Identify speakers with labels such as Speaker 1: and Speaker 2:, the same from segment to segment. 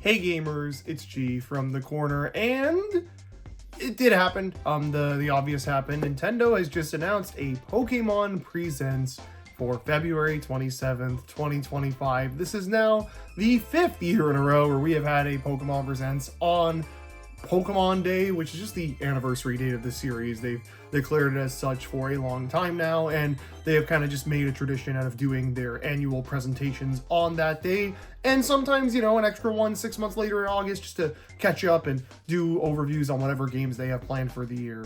Speaker 1: Hey gamers, it's G from the corner, and it did happen. The obvious happened. Nintendo has just announced a Pokémon Presents for February 27th, 2025. This is now the 5th year in a row where we have had a Pokémon Presents on Pokemon Day, which is just the anniversary date of the series. They've declared it as such for a long time now, and they have kind of just made a tradition out of doing their annual presentations on that day, and sometimes, you know, an extra one 6 months later in August just to catch up and do overviews on whatever games they have planned for the year.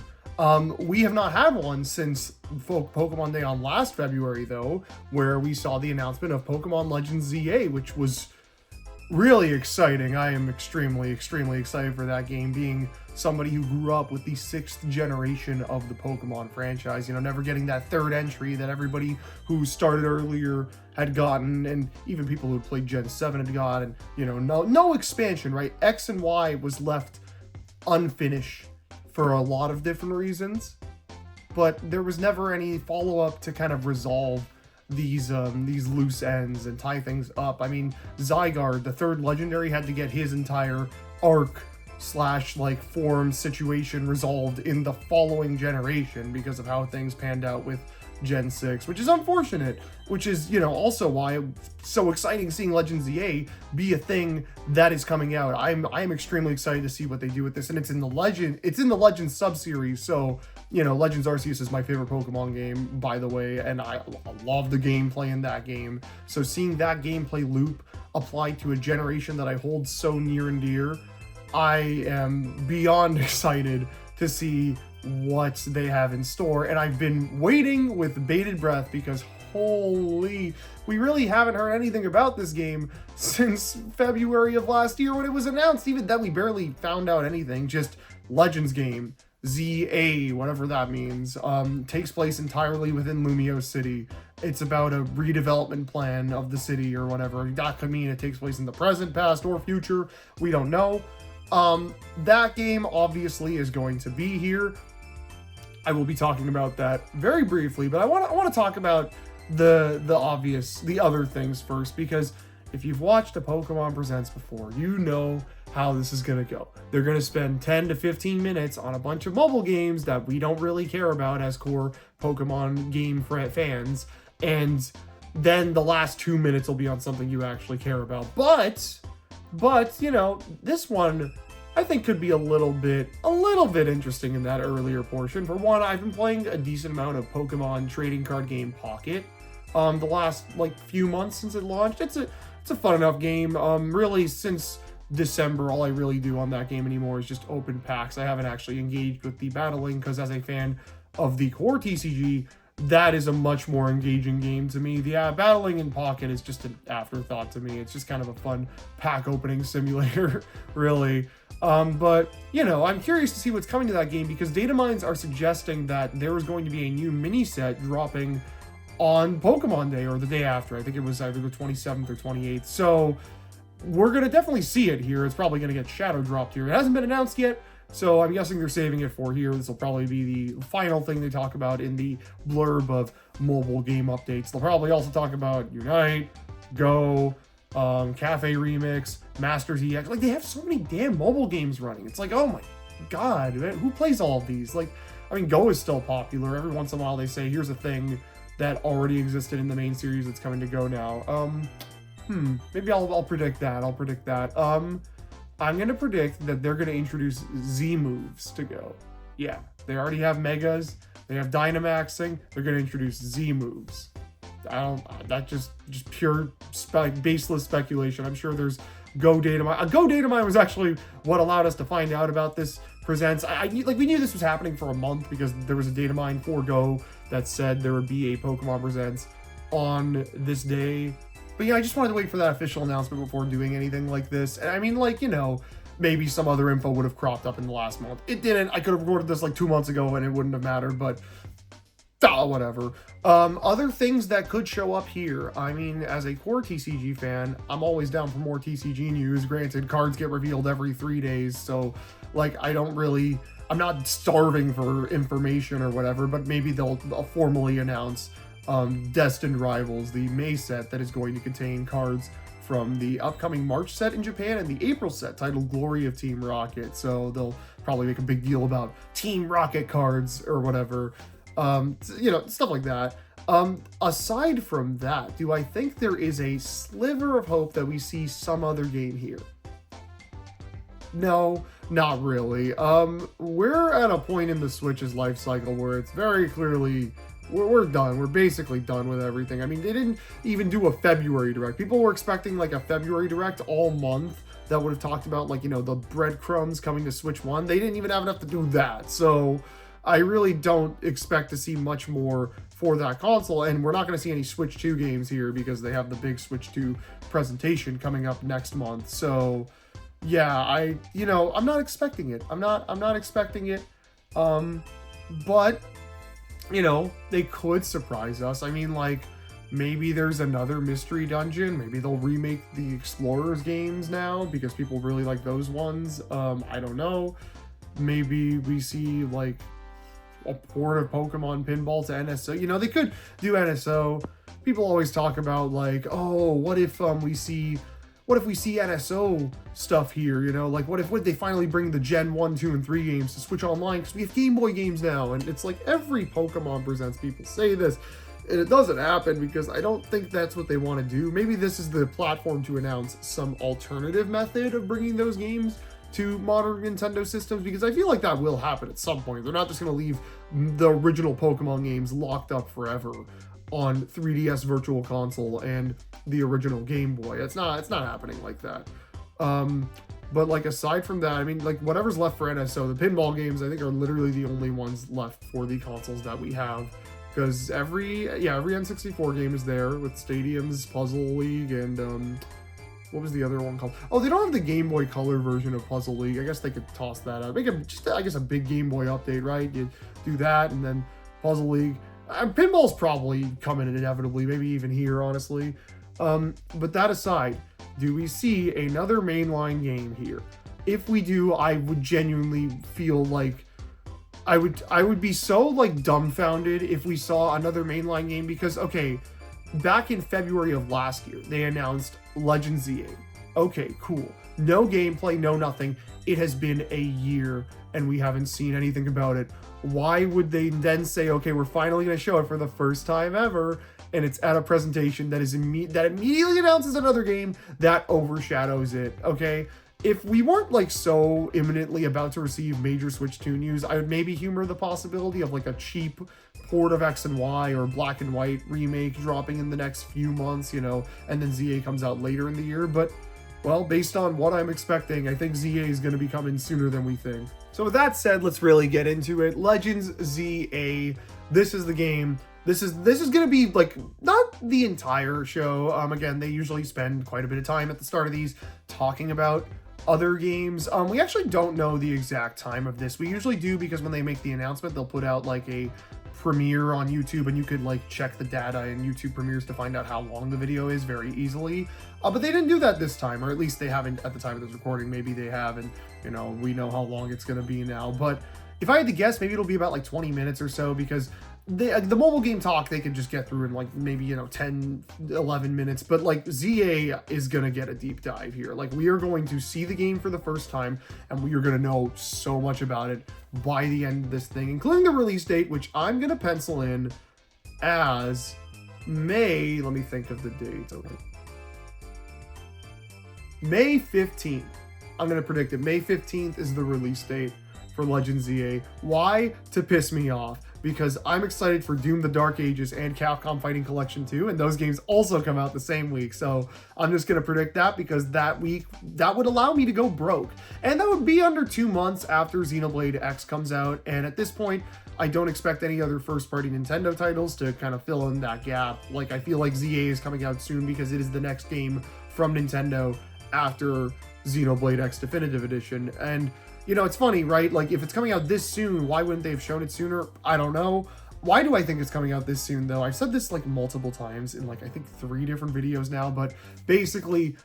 Speaker 1: We have not had one since Pokemon Day on last February, though, where we saw the announcement of Pokemon Legends ZA, which was really exciting. I am extremely excited for that game, being somebody who grew up with the 6th generation of the Pokemon franchise, you know, never getting that third entry that everybody who started earlier had gotten, and even people who had played Gen 7 had gotten. You know, no expansion, right? X and Y was left unfinished for a lot of different reasons, but there was never any follow-up to kind of resolve these loose ends and tie things up. I mean, Zygarde, the third legendary, had to get his entire arc slash like form situation resolved in the following generation because of how things panned out with Gen 6, which is unfortunate, which is, you know, also why it's so exciting seeing Legends ZA be a thing that is coming out. I'm extremely excited to see what they do with this, and it's in the Legends sub-series, so, you know, Legends Arceus is my favorite Pokemon game, by the way, and I love the gameplay in that game. So seeing that gameplay loop applied to a generation that I hold so near and dear, I am beyond excited to see what they have in store, and I've been waiting with bated breath because holy, we really haven't heard anything about this game since February of last year when it was announced. Even then, we barely found out anything. Just Legends game ZA, whatever that means, takes place entirely within Lumio City. It's about a redevelopment plan of the city or whatever. That could mean it takes place in the present, past, or future. We don't know. That game obviously is going to be here. I will be talking about that very briefly, but I want to talk about the other things first, because if you've watched a Pokemon Presents before, you know how this is going to go. They're going to spend 10 to 15 minutes on a bunch of mobile games that we don't really care about as core Pokemon game fans, and then the last 2 minutes will be on something you actually care about. But you know, this one I think could be a little bit interesting in that earlier portion. For one, I've been playing a decent amount of Pokemon trading card game Pocket the last like few months since it launched. It's a fun enough game. Really, since December, all I really do on that game anymore is just open packs. I haven't actually engaged with the battling, because as a fan of the core TCG, that is a much more engaging game to me. The battling in Pocket is just an afterthought to me. It's just kind of a fun pack opening simulator, really. But, you know, I'm curious to see what's coming to that game, because data mines are suggesting that there is going to be a new mini set dropping on Pokemon Day or the day after. I think it was either the 27th or 28th. So we're going to definitely see it here. It's probably going to get shadow dropped here. It hasn't been announced yet, so I'm guessing they're saving it for here. This will probably be the final thing they talk about in the blurb of mobile game updates. They'll probably also talk about Unite, Go, Cafe Remix, Masters EX. Like, they have so many damn mobile games running. It's like, oh my god, man, who plays all of these? Like, I mean, Go is still popular. Every once in a while they say, here's a thing that already existed in the main series that's coming to Go now. Maybe I'll predict that. I'm gonna predict that they're gonna introduce Z moves to Go. Yeah, they already have Megas, they have Dynamaxing, they're gonna introduce Z moves. That's just pure baseless speculation. I'm sure there's Go data mine. Go data mine was actually what allowed us to find out about this Presents. We knew this was happening for a month because there was a data mine for Go that said there would be a Pokemon Presents on this day. But yeah, I just wanted to wait for that official announcement before doing anything like this. And I mean, like, you know, maybe some other info would have cropped up in the last month. It didn't. I could have recorded this like 2 months ago and it wouldn't have mattered, but whatever. Other things that could show up here. I mean, as a core TCG fan, I'm always down for more TCG news. Granted, cards get revealed every 3 days, so like I'm not starving for information or whatever, but maybe they'll formally announce Destined Rivals, the May set that is going to contain cards from the upcoming March set in Japan and the April set titled Glory of Team Rocket. So they'll probably make a big deal about Team Rocket cards or whatever, stuff like that. Aside from that, do I think there is a sliver of hope that we see some other game here? No, not really. We're at a point in the Switch's life cycle where it's very clearly we're done. We're basically done with everything. I mean, they didn't even do a February Direct. People were expecting like a February Direct all month that would have talked about like, the breadcrumbs coming to Switch 1. They didn't even have enough to do that. So I really don't expect to see much more for that console, and we're not going to see any Switch 2 games here because they have the big Switch 2 presentation coming up next month. So yeah, I'm not expecting it. I'm not expecting it. But they could surprise us. I mean, like, maybe there's another mystery dungeon. Maybe they'll remake the Explorers games now because people really like those ones. I don't know. Maybe we see like a port of Pokemon Pinball to NSO. They could do NSO. People always talk about like, oh, what if we see NSO stuff here, like what if they finally bring the Gen 1, 2, and 3 games to Switch Online because we have Game Boy games now. And it's like every Pokemon Presents people say this, and it doesn't happen because I don't think that's what they want to do. Maybe this is the platform to announce some alternative method of bringing those games to modern Nintendo systems, because I feel like that will happen at some point. They're not just going to leave the original Pokemon games locked up forever on 3DS Virtual Console and the original Game Boy. It's not happening like that. But like aside from that, I mean, like whatever's left for NSO, the pinball games I think are literally the only ones left for the consoles that we have, because every N64 game is there with Stadiums, Puzzle League, and what was the other one called? Oh, they don't have the Game Boy Color version of Puzzle League. I guess they could toss that out. Make a big Game Boy update, right? You do that, and then Puzzle League. Pinball's probably coming inevitably, maybe even here, honestly. But that aside, do we see another mainline game here? If we do, I would genuinely feel like I would be so like dumbfounded if we saw another mainline game, because okay, back in February of last year, they announced Legend ZA. Okay, cool. No gameplay, no nothing. It has been a year and we haven't seen anything about it. Why would they then say, okay, we're finally going to show it for the first time ever, and it's at a presentation that immediately announces another game that overshadows it, okay? If we weren't like so imminently about to receive major Switch 2 news, I would maybe humor the possibility of like a cheap port of X and Y or Black and White remake dropping in the next few months, and then ZA comes out later in the year. But, well, based on what I'm expecting, I think ZA is going to be coming sooner than we think. So with that said, let's really get into it. Legends ZA, this is the game. This is going to be like not the entire show. Again, they usually spend quite a bit of time at the start of these talking about other games. We actually don't know the exact time of this. We usually do because when they make the announcement, they'll put out like a premiere on YouTube, and you could like check the data in YouTube premieres to find out how long the video is very easily. But they didn't do that this time, or at least they haven't at the time of this recording. Maybe they have, and we know how long it's going to be now. But if I had to guess, maybe it'll be about like 20 minutes or so, because the mobile game talk they could just get through in like maybe 10 11 minutes, but like ZA is gonna get a deep dive here. Like, we are going to see the game for the first time, and we are gonna know so much about it by the end of this thing, including the release date, which I'm gonna pencil in as May. Let me think of the date. Okay, May 15th. I'm gonna predict it. May 15th is the release date for Legend ZA. Why? To piss me off, because I'm excited for Doom: The Dark Ages and Capcom Fighting Collection 2, and those games also come out the same week. So I'm just going to predict that, because that week, that would allow me to go broke. And that would be under 2 months after Xenoblade X comes out, and at this point, I don't expect any other first-party Nintendo titles to kind of fill in that gap. Like, I feel like ZA is coming out soon because it is the next game from Nintendo after Xenoblade X Definitive Edition. And it's funny, right? Like, if it's coming out this soon, why wouldn't they have shown it sooner? I don't know. Why do I think it's coming out this soon, though? I've said this, like, multiple times in, like, I think 3 different videos now, but basically,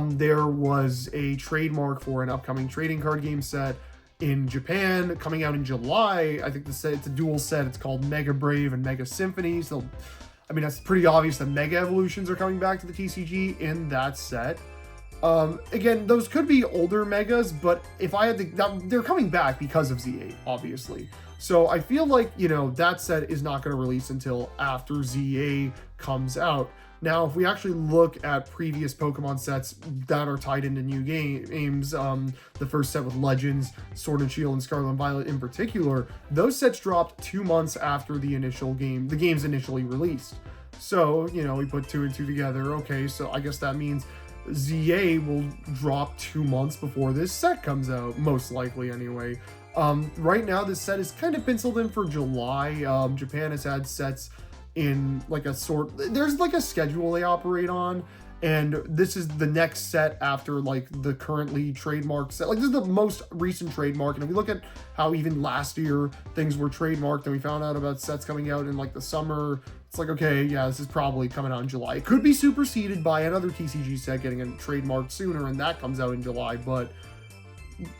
Speaker 1: there was a trademark for an upcoming trading card game set in Japan coming out in July. I think it's a dual set. It's called Mega Brave and Mega Symphony. So I mean, that's pretty obvious that Mega Evolutions are coming back to the TCG in that set. Again, those could be older Megas, but if I had to, they're coming back because of Z8, obviously. So I feel like, you know, that set is not going to release until after ZA comes out. Now, if we actually look at previous Pokemon sets that are tied into new games, the first set with Legends, Sword and Shield, and Scarlet and Violet in particular, those sets dropped 2 months after the game's initially released. So, you know, we put 2 and 2 together. Okay, so I guess that means ZA will drop 2 months before this set comes out, most likely anyway. Right now, this set is kind of penciled in for July. Japan has had sets in like there's like a schedule they operate on, and this is the next set after like the currently trademarked set. Like, this is the most recent trademark, and if we look at how even last year things were trademarked and we found out about sets coming out in like the summer, it's like, okay, yeah, this is probably coming out in July. It could be superseded by another TCG set getting a trademarked sooner, and that comes out in July, but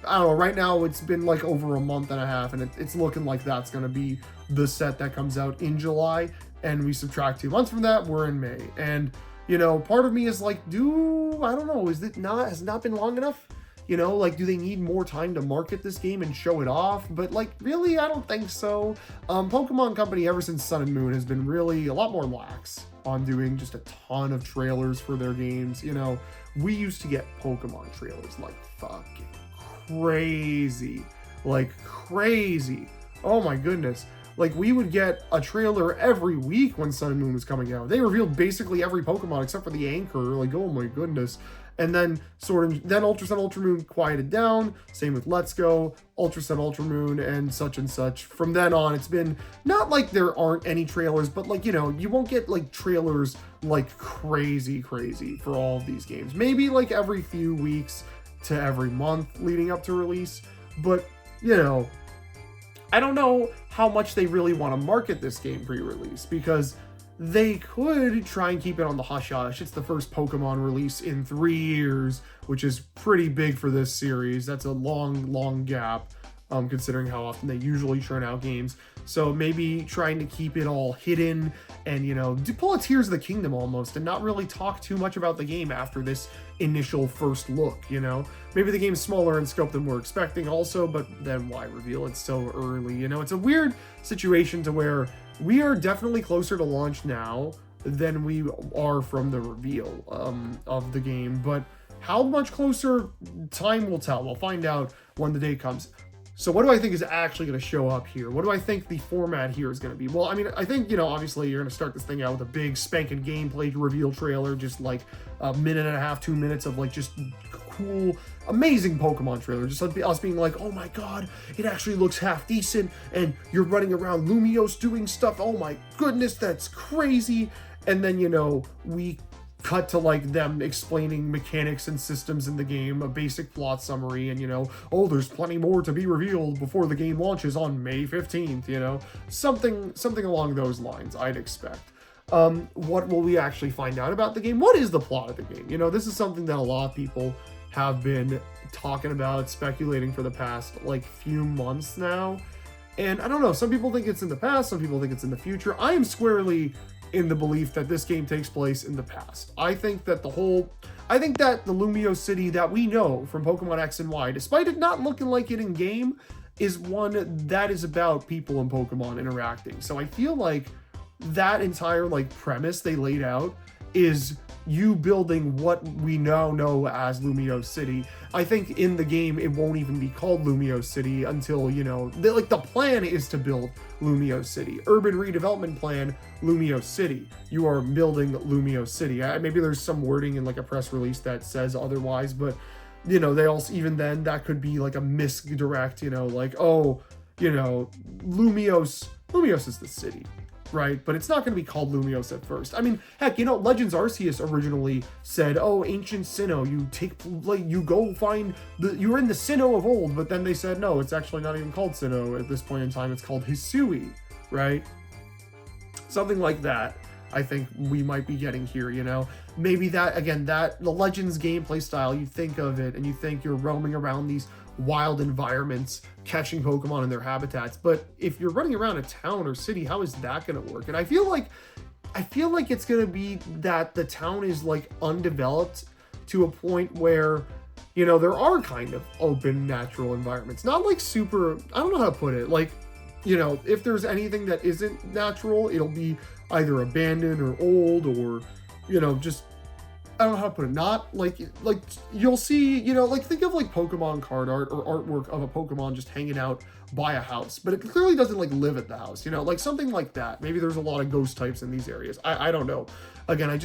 Speaker 1: I don't know, right now it's been like over a month and a half, and it's looking like that's going to be the set that comes out in July, and we subtract 2 months from that, we're in May. And, you know, part of me is like, I don't know, has it not been long enough? You know, like, do they need more time to market this game and show it off? But, like, really, I don't think so. Pokemon Company, ever since Sun and Moon, has been really a lot more lax on doing just a ton of trailers for their games. You know, we used to get Pokemon trailers like fucking crazy. Like, crazy. Oh my goodness. Like, we would get a trailer every week when Sun and Moon was coming out. They revealed basically every Pokemon except for the anchor. Like, oh my goodness. And then Ultra Sun, Ultra Moon quieted down. Same with Let's Go, Ultra Sun, Ultra Moon, and such. From then on, it's been not like there aren't any trailers, but like, you know, you won't get like trailers like crazy for all of these games. Maybe like every few weeks to every month leading up to release. But, you know, I don't know how much they really want to market this game pre-release, because they could try and keep it on the hush-hush. It's the first Pokemon release in 3 years, which is pretty big for this series. That's a long gap, considering how often they usually churn out games. So maybe trying to keep it all hidden and, you know, pull a Tears of the Kingdom almost, and not really talk too much about the game after this initial first look, you know? Maybe the game's smaller in scope than we're expecting also, but then why reveal it so early? You know, it's a weird situation to where we are definitely closer to launch now than we are from the reveal of the game, but how much closer, time will tell. We'll find out when the day comes. So what do I think is actually going to show up here? What do I think the format here is going to be? Well, I mean, I think, you know, obviously you're going to start this thing out with a big spanking gameplay reveal trailer, just like a minute and a half, 2 minutes of like just cool, amazing Pokemon trailer. Just like us being like, oh my god, it actually looks half decent, and you're running around Lumiose doing stuff. Oh my goodness, that's crazy. And then, you know, we cut to like them explaining mechanics and systems in the game, a basic plot summary, and, you know, oh, there's plenty more to be revealed before the game launches on May 15th, you know, something along those lines, I'd expect. What will we actually find out about the game? What is the plot of the game? You know, this is something that a lot of people have been talking about, speculating for the past like few months now. And I don't know, some people think it's in the past, some people think it's in the future. I am squarely in the belief that this game takes place in the past. I think that the Lumiose City that we know from Pokemon X and Y, despite it not looking like it in game, is one that is about people and Pokemon interacting. So I feel like that entire like premise they laid out is you building what we now know as Lumiose City. I think in the game it won't even be called Lumiose City until, you know, the plan is to build Lumiose City. Urban redevelopment plan, Lumiose City. You are building Lumiose City. Maybe there's some wording in like a press release that says otherwise, but, you know, they also, even then, that could be like a misdirect, you know, like, oh, you know, Lumiose is the city, right? But it's not going to be called Lumiose at first. I mean, heck, you know, Legends Arceus originally said, oh, ancient Sinnoh, you're in the Sinnoh of old, but then they said, no, it's actually not even called Sinnoh at this point in time, it's called Hisui, right? Something like that, I think we might be getting here, you know? Maybe that, again, the Legends gameplay style, you think of it, and you think you're roaming around these wild environments, catching Pokemon in their habitats, but if you're running around a town or city, how is that going to work? And I feel like I feel like it's going to be that the town is like undeveloped to a point where, you know, there are kind of open natural environments. Not like super, I don't know how to put it. Like, you know, if there's anything that isn't natural, it'll be either abandoned or old or, you know, just, I don't know how to put it. Not like you'll see, you know, like think of like Pokemon card art or artwork of a Pokemon just hanging out by a house, but it clearly doesn't like live at the house, you know, like something like that. Maybe there's a lot of ghost types in these areas. I don't know. Again, I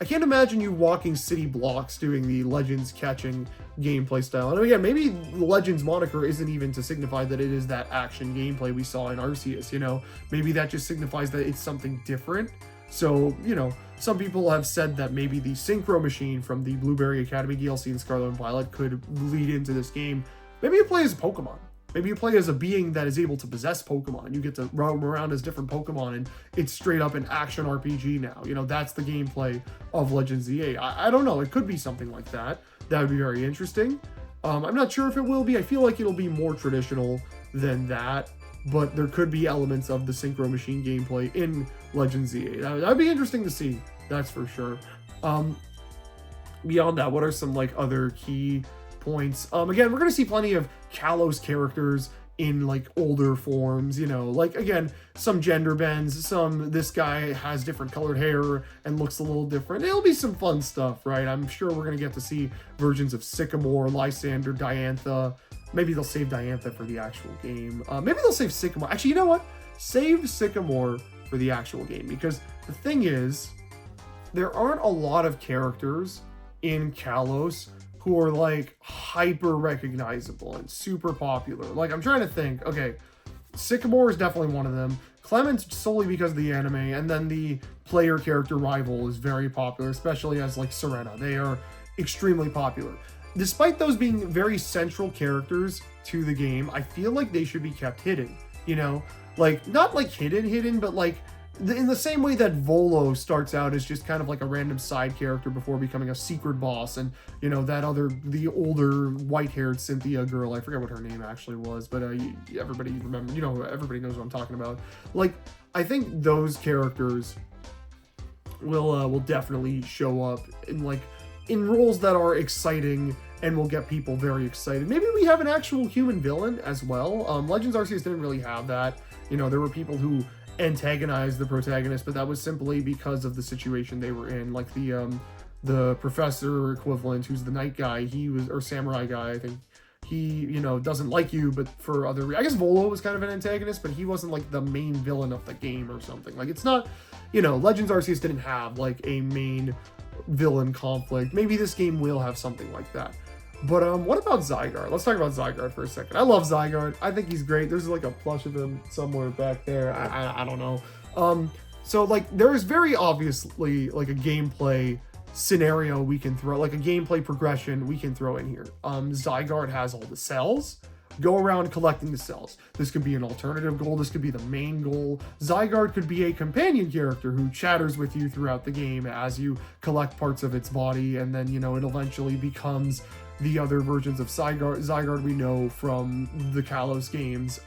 Speaker 1: can't imagine you walking city blocks doing the Legends catching gameplay style. And again, maybe the Legends moniker isn't even to signify that it is that action gameplay we saw in Arceus, you know? Maybe that just signifies that it's something different. So, you know, some people have said that maybe the Synchro Machine from the Blueberry Academy DLC in Scarlet and Violet could lead into this game. Maybe you play as a Pokemon. Maybe you play as a being that is able to possess Pokemon. You get to roam around as different Pokemon, and it's straight up an action RPG now. You know, that's the gameplay of Legends ZA. I don't know. It could be something like that. That would be very interesting. I'm not sure if it will be. I feel like it'll be more traditional than that, but there could be elements of the Synchro Machine gameplay in Legends ZA. That'd be interesting to see. That's for sure. Beyond that, what are some like other key points? Again, we're gonna see plenty of Kalos characters in like older forms, you know, like again, some gender bends, some this guy has different colored hair and looks a little different. It'll be some fun stuff, right? I'm sure we're gonna get to see versions of Sycamore, Lysander, Diantha. Maybe they'll save Diantha for the actual game. Maybe they'll save Sycamore. Actually, you know what? Save Sycamore for the actual game, because the thing is, there aren't a lot of characters in Kalos who are like hyper recognizable and super popular. Like, I'm trying to think. Okay, Sycamore is definitely one of them. Clemens solely because of the anime, and then the player character Rival is very popular, especially as like Serena. They are extremely popular. Despite those being very central characters to the game, I feel like they should be kept hidden, you know? Like, not like hidden, but like in the same way that Volo starts out as just kind of like a random side character before becoming a secret boss, and, you know, the older white-haired Cynthia girl, I forget what her name actually was, but everybody remember, you know, everybody knows what I'm talking about. Like, I think those characters will definitely show up in roles that are exciting and will get people very excited. Maybe we have an actual human villain as well. Legends Arceus didn't really have that. You know, there were people who antagonized the protagonist, but that was simply because of the situation they were in. Like the professor equivalent, who's the knight guy, or samurai guy, I think. He, you know, doesn't like you, but for other I guess Volo was kind of an antagonist, but he wasn't like the main villain of the game or something. Like, it's not, you know, Legends Arceus didn't have like a main villain conflict. Maybe this game will have something like that. But what about Zygarde? Let's talk about Zygarde for a second. I love Zygarde. I think he's great. There's like a plush of him somewhere back there. I don't know. So like there is very obviously like a gameplay scenario we can throw, like a gameplay progression we can throw in here. Zygarde has all the cells. Go around collecting the cells. This could be an alternative goal. This could be the main goal. Zygarde could be a companion character who chatters with you throughout the game as you collect parts of its body, and then, you know, it eventually becomes the other versions of Zygarde we know from the Kalos games.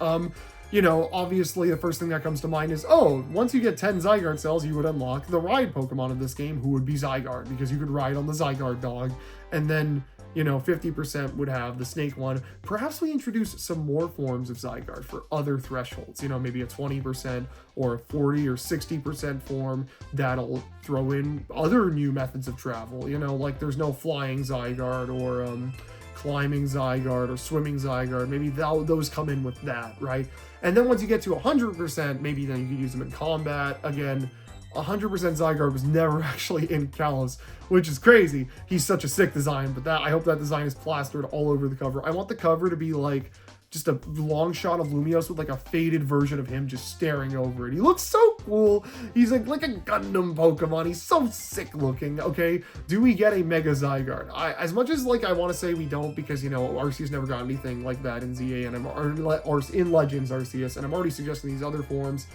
Speaker 1: You know, obviously the first thing that comes to mind is, oh, once you get 10 Zygarde cells, you would unlock the ride Pokemon of this game, who would be Zygarde, because you could ride on the Zygarde dog. And then, you know, 50% would have the snake one. Perhaps we introduce some more forms of Zygarde for other thresholds, you know, maybe a 20% or a 40 or 60% form that'll throw in other new methods of travel, you know, like there's no flying Zygarde or climbing Zygarde or swimming Zygarde. Maybe those come in with that, right? And then once you get to 100%, maybe then you can use them in combat. Again, 100% Zygarde was never actually in Kalos, which is crazy. He's such a sick design, but I hope that design is plastered all over the cover. I want the cover to be like just a long shot of Lumiose with like a faded version of him just staring over it. He looks so cool. He's like a Gundam Pokemon. He's so sick looking. Okay, do we get a Mega Zygarde? As much as like I want to say we don't, because, you know, Arceus never got anything like that in ZA and or in Legends Arceus, and I'm already suggesting these other forms.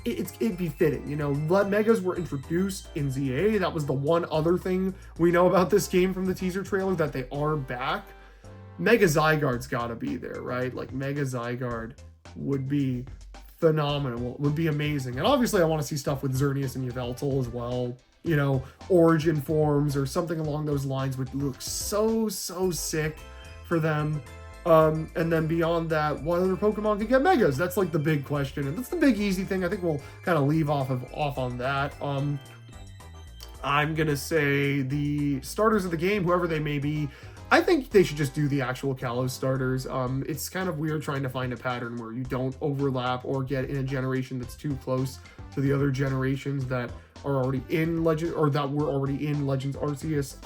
Speaker 1: It'd be fitting, you know. Megas were introduced in ZA. That was the one other thing we know about this game from the teaser trailer, that they are back. Mega Zygarde's gotta be there, right? Like, Mega Zygarde would be phenomenal. It would be amazing. And obviously I want to see stuff with Xerneas and Yveltal as well. You know, origin forms or something along those lines would look so sick for them. And then beyond that, what other Pokemon can get Megas? That's like the big question, and that's the big easy thing. I think we'll kind of leave off on that. I'm gonna say the starters of the game, whoever they may be, I think they should just do the actual Kalos starters. It's kind of weird trying to find a pattern where you don't overlap or get in a generation that's too close to the other generations that are already in Legend, or that were already in Legends Arceus,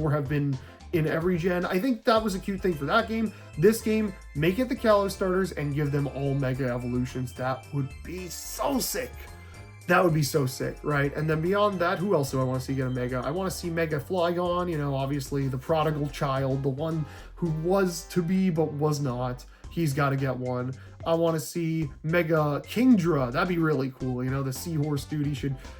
Speaker 1: or have been in every gen. I think that was a cute thing for that game. This game, make it the Kalos starters and give them all Mega Evolutions. That would be so sick. That would be so sick, right? And then beyond that, who else do I want to see get a Mega? I want to see Mega Flygon, you know, obviously the prodigal child, the one who was to be but was not. He's got to get one. I want to see Mega Kingdra. That'd be really cool. You know, the seahorse dude,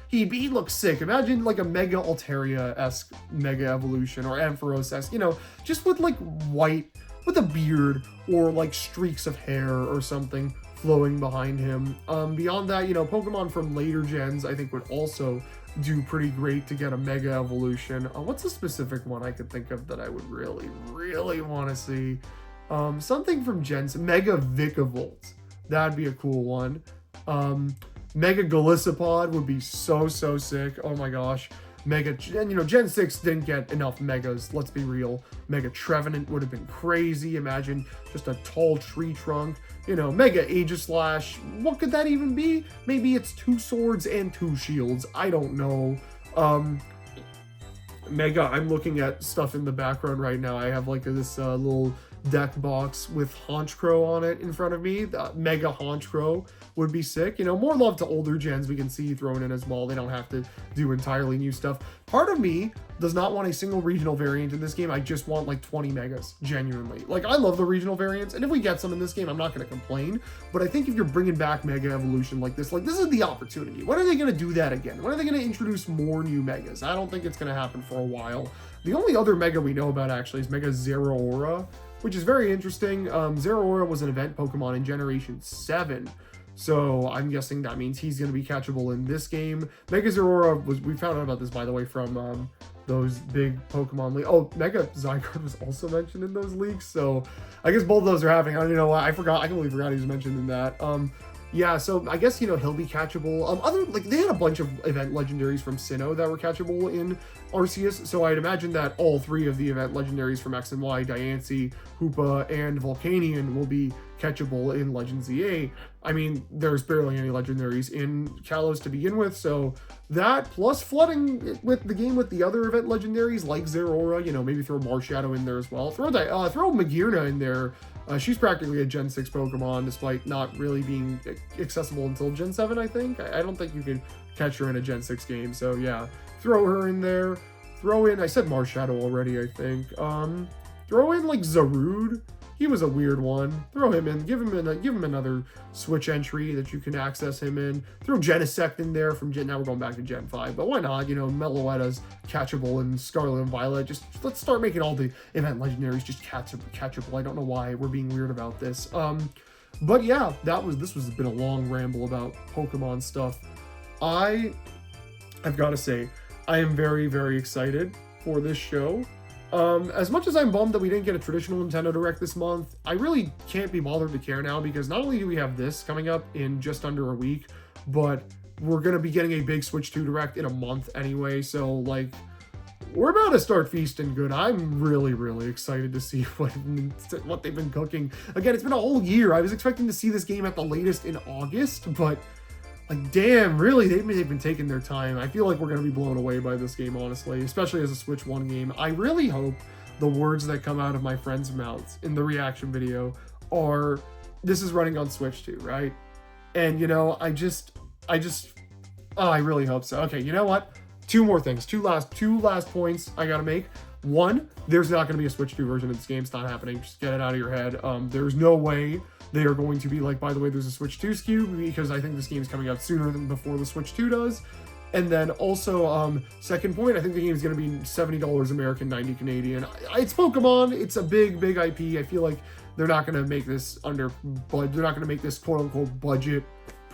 Speaker 1: he looks sick. Imagine like a Mega Altaria-esque Mega Evolution, or Ampharos-esque, you know, just with like white, with a beard or like streaks of hair or something flowing behind him. Beyond that, you know, Pokemon from later gens I think would also do pretty great to get a Mega Evolution. What's a specific one I could think of that I would really want to see? Something from gens, Mega Vikavolt. That'd be a cool one. Mega Golisopod would be so sick. Oh my gosh. And you know, Gen 6 didn't get enough Megas, let's be real. Mega Trevenant would have been crazy. Imagine just a tall tree trunk. You know, Mega Aegislash, what could that even be? Maybe it's 2 swords and 2 shields. I don't know. Mega, I'm looking at stuff in the background right now. I have like this little deck box with Honchkrow on it in front of me. The Mega Honchkrow would be sick. You know, more love to older gens we can see thrown in as well. They don't have to do entirely new stuff. Part of me does not want a single regional variant in this game. I just want like 20 Megas, genuinely. Like, I love the regional variants, and if we get some in this game, I'm not going to complain. But I think if you're bringing back Mega Evolution like this is the opportunity. When are they going to do that again? When are they going to introduce more new Megas? I don't think it's going to happen for a while. The only other Mega we know about actually is Mega Zeraora, which is very interesting. Zeraora was an event Pokemon in Generation 7. So I'm guessing that means he's going to be catchable in this game. Mega Zeraora we found out about this, by the way, from those big Pokemon leaks. Oh, Mega Zygarde was also mentioned in those leaks. So I guess both of those are happening. I don't know why. I completely forgot he was mentioned in that. Yeah, so I guess, you know, he'll be catchable. They had a bunch of event legendaries from Sinnoh that were catchable in Arceus, so I'd imagine that all 3 of the event legendaries from X and Y, Diancie, Hoopa, and Volcanion will be catchable in Legends EA. I mean, there's barely any legendaries in Kalos to begin with, so that, plus flooding with the game with the other event legendaries like Zeraora, you know, maybe throw Marshadow in there as well. Throw Magearna in there. She's practically a Gen 6 Pokemon, despite not really being accessible until Gen 7, I think. I don't think you could catch her in a Gen 6 game, so yeah. Throw her in there. Throw in, I said Marshadow already, I think. Throw in, like, Zarude. He was a weird one. Throw him in. Give him another Switch entry that you can access him in. Throw Genesect in there from Gen... Now we're going back to Gen 5, but why not? You know, Meloetta's catchable in Scarlet and Violet. Just let's start making all the event legendaries just catchable. I don't know why we're being weird about this. But yeah, this was been a long ramble about Pokemon stuff. I've got to say, I am very, very excited for this show. As much as I'm bummed that we didn't get a traditional Nintendo Direct this month, I really can't be bothered to care now, because not only do we have this coming up in just under a week, but we're going to be getting a big Switch 2 Direct in a month anyway, so, like, we're about to start feasting good. I'm really, really excited to see what they've been cooking. Again, it's been a whole year. I was expecting to see this game at the latest in August, but... like, damn, really, they've been taking their time. I feel like we're going to be blown away by this game, honestly, especially as a Switch 1 game. I really hope the words that come out of my friends' mouths in the reaction video are, this is running on Switch 2, right? And, you know, I really hope so. Okay, you know what? 2 more things. Two last points I got to make. One, there's not going to be a Switch 2 version of this game. It's not happening. Just get it out of your head. There's no way they are going to be like, by the way, there's a Switch 2 SKU, because I think this game is coming out sooner than before the Switch 2 does. And then also, second point, I think the game is going to be $70 American, 90 Canadian. It's Pokemon. It's a big IP. I feel like they're not going to make this they're not going to make this quote unquote budget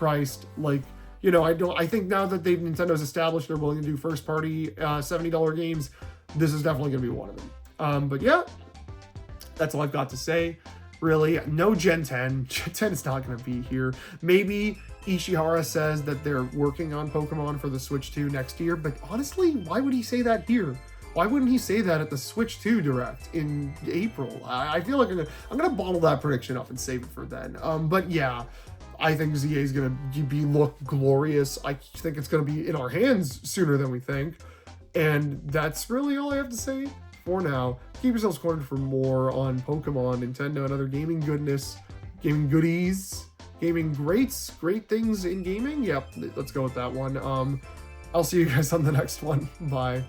Speaker 1: priced. Like, I think now that Nintendo's established they're willing to do first party $70 games, this is definitely going to be one of them. But yeah, that's all I've got to say. Really, no Gen 10. Gen 10 is not going to be here. Maybe Ishihara says that they're working on Pokemon for the Switch 2 next year, but honestly, why would he say that here? Why wouldn't he say that at the Switch 2 Direct in April? I feel like I'm gonna bottle that prediction up and save it for then. But yeah, I think ZA is gonna look glorious. I think it's gonna be in our hands sooner than we think. And that's really all I have to say for now. Keep yourselves cornered for more on Pokemon, Nintendo, and other gaming goodness, gaming goodies, gaming great things in gaming. Yep, let's go with that one. I'll see you guys on the next one. Bye.